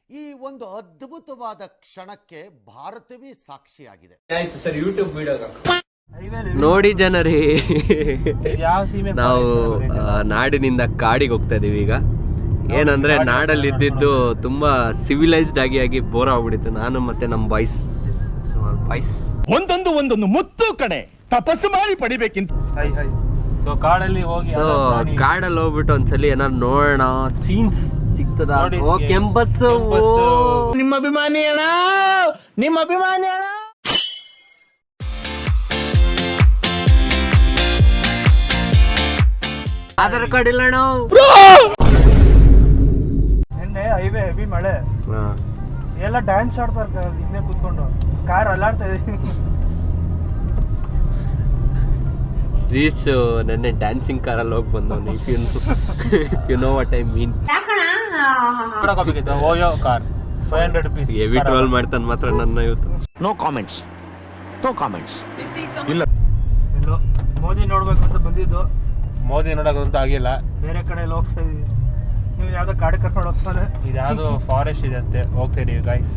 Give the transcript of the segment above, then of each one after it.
ಈ ಒಂದು ಅದ್ಭುತವಾದ ಕ್ಷಣಕ್ಕೆ ಭಾರತವೇ ಸಾಕ್ಷಿಯಾಗಿದೆ. ಆಯ್ತು ಸರ್, ಯೂಟ್ಯೂಬ್ ವಿಡಿಯೋ ನೋಡಿ ಜನರೇ. ನಾವು ನಾಡಿನಿಂದ ಕಾಡಿಗೆ ಹೋಗ್ತಾ ಇದೀವಿ ಈಗ. ಏನಂದ್ರೆ ನಾಡಲ್ಲಿ ಇದ್ದಿದ್ದು ತುಂಬಾ ಸಿವಿಲೈಸ್ಡ್ ಆಗಿ ಬೋರ್ ಆಗ್ಬಿಟ್ಟಿತ್ತು. ನಾನು ಮತ್ತೆ ನಮ್ಮ ಬಾಯ್ಸ್ ಒಂದೊಂದು ಮುತ್ತು ಕಡೆ ತಪಸ್ಸು ಮಾಡಿ ಪಡಿಬೇಕಿಂತ. ಸೊ ಕಾಡಲ್ಲಿ ಹೋಗ್ಬಿಟ್ಟು ಒಂದ್ಸಲಿ ಏನಾದ್ರು ನೋಡೋಣ, ಸೀನ್ಸ್ ಸಿಗ್ತದ. ಕೆಂಪಸ್ ನಿಮ್ಮ ಅಭಿಮಾನಿ ಅಣ್ಣ, ಆಧಾರ್ ಕಾರ್ಡ್ ಇಲ್ಲ ಅಣ್ಣ. ನಿನ್ನೆ ಹೈವೇ ಹೆವಿ ಮಳೆ, ಎಲ್ಲ ಡ್ಯಾನ್ಸ್ ಆಡ್ತಾರ ಹಿಂದೆ ಕೂತ್ಕೊಂಡು. ಕಾರ್ ಅಲ್ಲಾಡ್ತಾ ಇದೆ. ಶ್ರೀಶ್ ನೆನ್ನೆ ಡ್ಯಾನ್ಸಿಂಗ್ ಕಾರಲ್ಲಿ ಹೋಗಿ ಬಂದವನು. If you know what I mean. OYO car 500 rupees heavy troll ಮಾಡ್ತಾನೆ ಮಾತ್ರ ನನ್ನ ಇವತ್ತು. No comments. ಇಲ್ಲ, ಎಲ್ಲೋ ಮೋದಿ ನೋಡ್ಬೇಕು ಅಂತ ಬಂದಿದ್ದು. ಮೋದಿ ನೋಡೋದಂತ ಆಗಿಲ್ಲ, ಬೇರೆ ಕಡೆ ಎಲ್ಲ ಹೋಗ್ತಾ ಇದೀವಿ. ನೀವು ಯಾವ್ದೋ ಕಾಡು ಕರ್ಕೊಂಡು ಹೋಗ್ತಾರೆ. ಇದು ಯಾವ್ದೋ ಫಾರೆಸ್ಟ್ ಇದೆ ಅಂತೆ, ಹೋಗ್ತಾ ಇದೀವಿ ಗೈಸ್.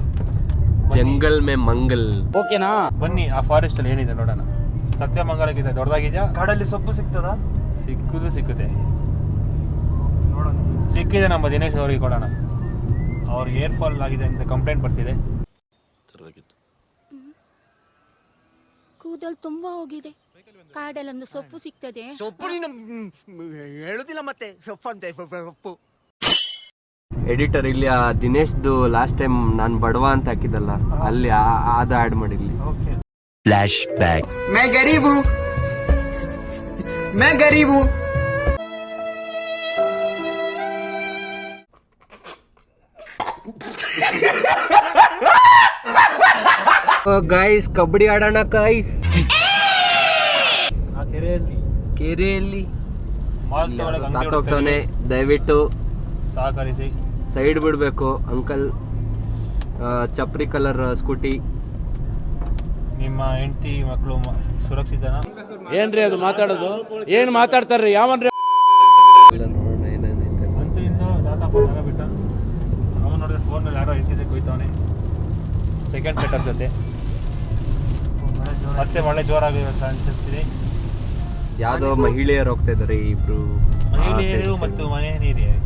ಜಂಗಲ್ ಮೇ ಮಂಗಲ್. ಓಕೆನಾ, ಬನ್ನಿ ಆ ಫಾರೆಸ್ಟ್ ಅಲ್ಲಿ ಏನಿದೆ ನೋಡೋಣ. ಸತ್ಯಮಂಗಲಕ್ಕಿಂತ ದೊಡ್ಡದಾಗಿದೆಯಾ? ಕಾಡಲ್ಲಿ ಸೊಪ್ಪು ಸಿಗ್ತದಾ? ಸಿಕ್ಕುತ್ತೆ ನೋಡೋಣ. ಸಿಕ್ಕಿದೆ, ನಮ್ಮ ದಿನೇಶ್ ಅವ್ರಿಗೆ ಕೊಡೋಣ. ಅವ್ರಿಗೆ ಏರ್ ಫಾಲ್ ಆಗಿದೆ ಅಂತ ಕಂಪ್ಲೇಂಟ್ ಬರ್ತಿದೆ. ಕೂದಲು ತುಂಬಾ ಹೋಗಿದೆ. ಕಾಡಲ್ಲೊಂದು ಸೊಪ್ಪು ಸಿಗ್ತದೆ. ಸೊಪ್ಪು ಹೇಳುದಿಲ್ಲ ಮತ್ತೆ ಸೊಪ್ಪು. ಎಡಿಟರ್ ಇಲ್ಲಿ ಆ ದಿನೇಶ್ದು ಲಾಸ್ಟ್ ಟೈಮ್ ನಾನು ಬಡವ ಅಂತ ಹಾಕಿದ್ದಲ್ಲ, ಅಲ್ಲಿ ಅದು ಆಡ್ ಮಾಡಿರ್ಲಿ. Flash back. मैं गरीब हूँ. ಗೈಸ್ ಕಬಡ್ಡಿ ಆಡೋಣ ಗೈಸ್. ಕೆರೆಯಲ್ಲಿ ಹೋಗ್ತಾನೆ, ದಯವಿಟ್ಟು ಸಹಕರಿಸಿ. ಸೈಡ್ ಬಿಡ್ಬೇಕು ಅಂಕಲ್. Chapri colour scooty. ನಿಮ್ಮ ಹೆಂಡತಿ ಮಕ್ಕಳು ಸುರಕ್ಷಿತನಾ? ಏನ್ರಿ ಅದು ಮಾತಾಡೋದು? ಏನ್ ಮಾತಾಡ್ತಾರ್ರಿ? ಯಾವನ್ರಿ ನೋಡೋಣ ಏನೇನೈತೆ. ಅಂತೂ ಇಂದು ದಾತಾಪ ಬಿಟ್ಟ. ಅವನು ನೋಡಿದ್ರೆ ಫೋನಲ್ಲಿ ಯಾರೋ ಹೆಂಡತಿ ಕೊಯ್ತವನೆ. ಸೆಕೆಂಡ್ ಸೆಟಪ್ ಜೊತೆ ಮತ್ತೆ ಮಳೆ ಜೋರಾಗಿರೋ ಚಾನ್ಸಸ್. ಯಾವ್ದೋ ಮಹಿಳೆಯರು ಹೋಗ್ತಾ ಇದಾರೆ, ಇಬ್ರು ಮಹಿಳೆಯರು ಮತ್ತು ಮನೆ ಹಿರಿಯರು.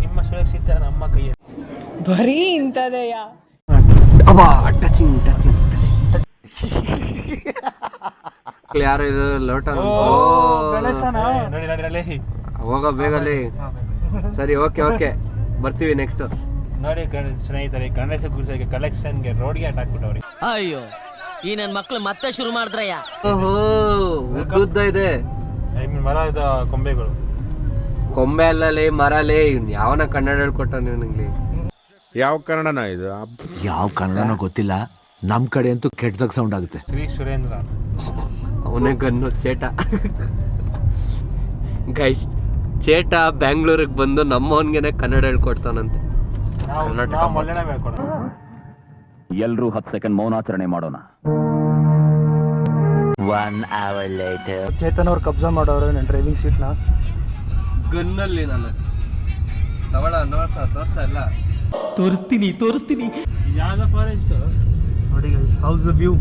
ನಿಮ್ಮ ಸುರಕ್ಷಿತ ನಮ್ಮ ಕೈಯಲ್ಲಿ. ಬರೀ ಇಂಥದೆಯ ಟಚಿಂಗ್ ಯಾರು ಇದು ಲೋಟ? ಹೋಗ ಬೇಗಲ್ಲಿ. ಸರಿ, ಓಕೆ ಬರ್ತೀವಿ ನೆಕ್ಸ್ಟ್. ನೋಡಿ ಸ್ನೇಹಿತರೆ, ಗಣೇಶ ಗುಡಿಸೋಕೆ ಕಲೆಕ್ಷನ್ಗೆ ರೋಡ್ಗೆ ಹಾಕ್ಬಿಟ್ಟವ್ರಿ. ಅಯ್ಯೋ, ಈ ನನ್ ಮಕ್ಳು ಮತ್ತೆ ಶುರು ಮಾಡಿದ್ರಯ್ಯ. ಓಹೋ, ಉದ್ದ ಇದೆ. ಐ ಮೀನ್ ಮರ ಇದ್ದ ಕೊಂಬೆಗಳು. ಕೊಂಬೆ ಅಲ್ಲಲ್ಲಿ ಮರಲೇ. ಯಾವನ ಕನ್ನಡ ಹೇಳ್ಕೊಟ್ಟ ನೀವು ನಂಗೆ? ಯಾವ ಕನ್ನಡನ ಇದು? ಯಾವ ಕನ್ನಡನೋ ಗೊತ್ತಿಲ್ಲ, ನಮ್ ಕಡೆ ಅಂತೂ ಕೆಟ್ಟದಾಗ ಸೌಂಡ್ ಆಗುತ್ತೆ. ಶ್ರೀ ಸುರೇಂದ್ರ ಅವನೇ ಗನ್ನು ಚೇಟ. ಗೈಸ್, ಚೇಟ ಬ್ಯಾಂಗ್ಳೂರಿಗೆ ಬಂದು ನಮ್ಮವನ್ಗೆನೆ ಕನ್ನಡ ಹೇಳ್ಕೊಡ್ತಾನಂತೆ. ಎಲ್ರೂ 10 ಸೆಕೆಂಡ್ ಮೌನಾಚರಣೆ ಮಾಡೋಣ. 1 hour later. ಚೇತನ್ ಅವ್ರು ಕಬ್ಜಾ ಮಾಡೋರು ನನ್ನ ಡ್ರೈವಿಂಗ್ ಸೀಟ್ನ ಗನ್ನಲ್ಲಿ. ನಾನು ತಗೊಳ ತೋರ್ಸ ಎಲ್ಲ ತೋರಿಸ್ತೀನಿ. ಯಾವ್ದು ಫಾರೆಸ್ಟ್ ನೋಡಿ ಗೈಸ್, ಹೌಸ್ ದ ವ್ಯೂ.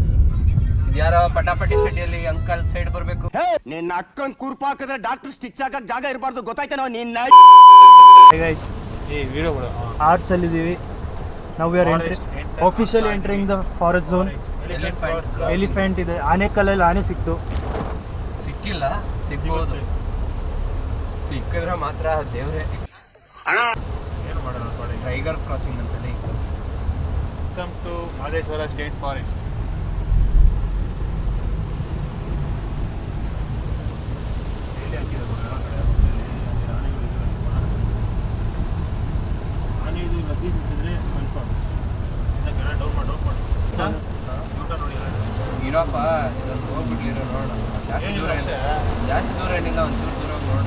ಯಾರೋ ಪಟಾಪಟಿ ಚಟಿಯಲ್ಲಿ ಅಂಕಲ್ ಸೈಡ್ ಬರ್ಬೇಕು. ನಿನ್ನ ಅಕ್ಕನ್ ಕುರ್ಪ ಹಾಕಿದ್ರೆ ಡಾಕ್ಟರ್ ಸ್ಟಿಚ್ ಹಾಕಕ್ ಜಾಗ ಇರಬಾರ್ದು, ಗೊತ್ತಾಯ್ತೇನೋ ನಿನ್ನ. ಈ ವಿಡಿಯೋಗಳು ಆರ್ಟ್ಸ್ ಅಲ್ಲಿ ಇದೀವಿ ನಾವು. We are officially entering the forest zone. Elephant ಇದೆ, ಆನೆಕಲ್ಲಲ್ಲಿ ಆನೆ ಸಿಕ್ತು. ಸಿಕ್ಕಿಲ್ಲ, ಸಿಗ್ಬೋದು. ಸಿಕ್ಕಿದ್ರೆ ಮಾತ್ರ ದೇವ್ರೆ. ಏನು ಮಾಡೋಣ? ಟೈಗರ್ ಕ್ರಾಸಿಂಗ್ ಅಂತೇಳಿ. Welcome to Madeshwara state forest. ಇರಪ್ಪ, ಹೋಗ್ಬಿಡ್ಲಿರೋ ನೋಡೋಣ. ಜಾಸ್ತಿ ದೂರ ಏನಿಲ್ಲ, ಒಂಚೂರು ದೂರ ನೋಡೋಣ.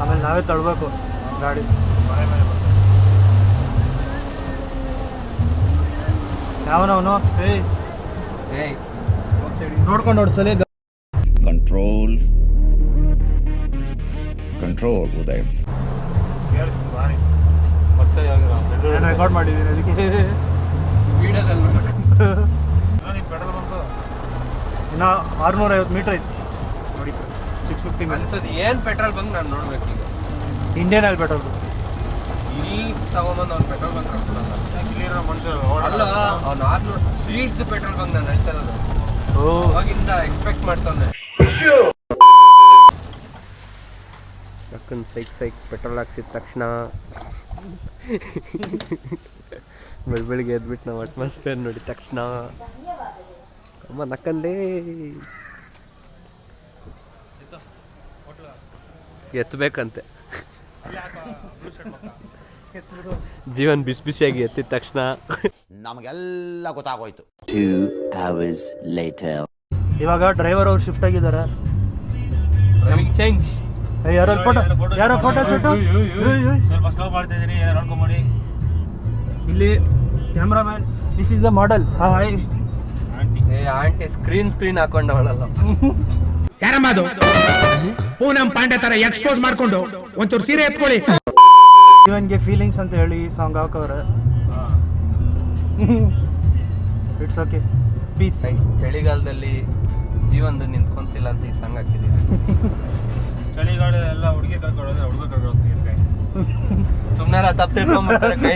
ಆಮೇಲೆ ನಾವೇ ತಳ್ಬೇಕು ಗಾಡಿ. ಯಾವನವನು ಏಯ್ ನೋಡ್ಕೊಂಡು ಓಡಿಸಲಿ. ಕಂಟ್ರೋಲ್. ಕಂಟ್ರೋಲ್ ಉದಯ್. ಕೇಳಿಸ್ತು ಬಾರಿ ಮತ್ತೆ ರೆಕಾರ್ಡ್ ಮಾಡಿದ್ದೀನಿ ಅದಕ್ಕೆ ವಿಡಿಯೋದಲ್ಲಿ ನೀನು ಪೆಟ್ರೋಲ್ ಬಂತು ಇನ್ನು 650 ಮೀಟರ್ ಐತಿ ನೋಡಿ 650 ಅಂಥದ್ದು ಏನು ಪೆಟ್ರೋಲ್ ಬಂಕ್ ನಾನು ನೋಡ್ಬೇಕು ಈಗ. ಇಂಡಿಯನ್ ಆಯಿಲ್ ಪೆಟ್ರೋಲ್ ಇಲ್ಲಿ ತಗೊಂಬಂದು ಅವ್ನು ಪೆಟ್ರೋಲ್ ಬಂಕ್ ಹಾಕ್ಬಿಡಲ್ಲ. ಇಲ್ಲಿರೋ ಮನುಷ್ಯರು ಅಲ್ಲ ಅವ್ನು 600 ಸ್ವೀಟ್ಸ್ದು ಪೆಟ್ರೋಲ್ ಬಂಕ್ ನಾನು ಹೇಳ್ತಾ ಇರೋದು. ಅವಾಗಿಂದ ಎಕ್ಸ್ಪೆಕ್ಟ್ ಮಾಡ್ತಾನೆ. ಅಕ್ಕನ್ ಸೈಕ್ ಪೆಟ್ರೋಲ್ ಹಾಕ್ಸಿದ ತಕ್ಷಣ ಬೆಳಿಗ್ಗೆ ಎದ್ಬಿಟ್ಟು ನಾವು ಅಟ್ಮಾಸ್ಫಿಯರ್ ನೋಡಿ ತಕ್ಷಣ ಅಮ್ಮ ನಕ್ಕಂದೇ ಎತ್ತಬೇಕಂತೆ. ಜೀವನ್ ಬಿಸಿ ಬಿಸಿಯಾಗಿ ಎತ್ತಿದ ತಕ್ಷಣ ನಮಗೆಲ್ಲ ಗೊತ್ತಾಗೋಯ್ತು. ಇವಾಗ ಡ್ರೈವರ್ ಅವ್ರು ಶಿಫ್ಟ್ ಆಗಿದ್ದಾರೆ. ಚೇಂಜ್ ಯಾರೋ ಫೋಟೋ ಶೂಟು ಸ್ವಲ್ಪ ಸ್ಲೋ ಮಾಡ್ತಾ ಇದ್ದೀನಿ ಏನೋ ನೋಡ್ಕೊಂಬಿಡಿ. ಇಲ್ಲಿ cameraman this is the model. Hi aunty screen ಹಾಕೊಂಡವಳಲ್ಲ. ಯಾರಮ್ಮದು ಪೂನಂ ಪಾಂಡೆ ತರ ಎಕ್ಸ್ಪೋಸ್ ಮಾಡ್ಕೊಂಡು ಒಂಚೂರು ಸೀರೆ ಎತ್ಕೊಳ್ಳಿ. ಜೀವನ್ಗೆ ಫೀಲಿಂಗ್ಸ್ ಅಂತ ಹೇಳಿ ಈ ಸಾಂಗ್ ಹಾಕವ್ರೆ. It's okay peace. ಚಳಿಗಾಲದಲ್ಲಿ ಜೀವನದ ನಿಂತ್ಕೊಂತಿಲ್ಲ ಅಂತ ಈ ಸಾಂಗ್ ಹಾಕಿದ್ದೀನಿ. ಚಳಿಗಾಲ ಎಲ್ಲ ಹುಡುಗಿ ಕರ್ಕೊಳ್ಳೋದ್ರೆ ಹುಡುಗ ಕರ್ಕೊಳ್ಳೋದು ಕೈ ಸುಮ್ಮನೆ ತಪ್ಪು ತಿಳ್ಕೊಂಡ್ಬಿಡ್ತಾರೆ ಕೈ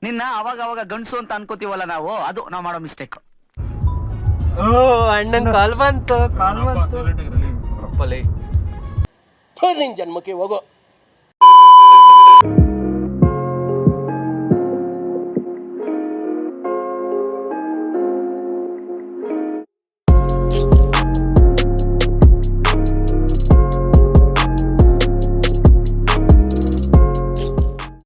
ನಿನ್ನ ಅವಾಗ ಗಂಡಸು ಅಂತ ಅನ್ಕೋತೀವಲ್ಲ ನಾವು, ಅದು ನಾವು ಮಾಡೋ ಮಿಸ್ಟೇಕ್. ಓ ಅಣ್ಣನ್ ಕಾಲ್ ಬಂತು ಸೈಲೆಂಟ್ ಆಗಿರಲಿ. ಪ್ರೊಪ್ಪಲಿ ನಿನ್ ಜನ್ಮಕ್ಕೆ ಹೋಗೋ.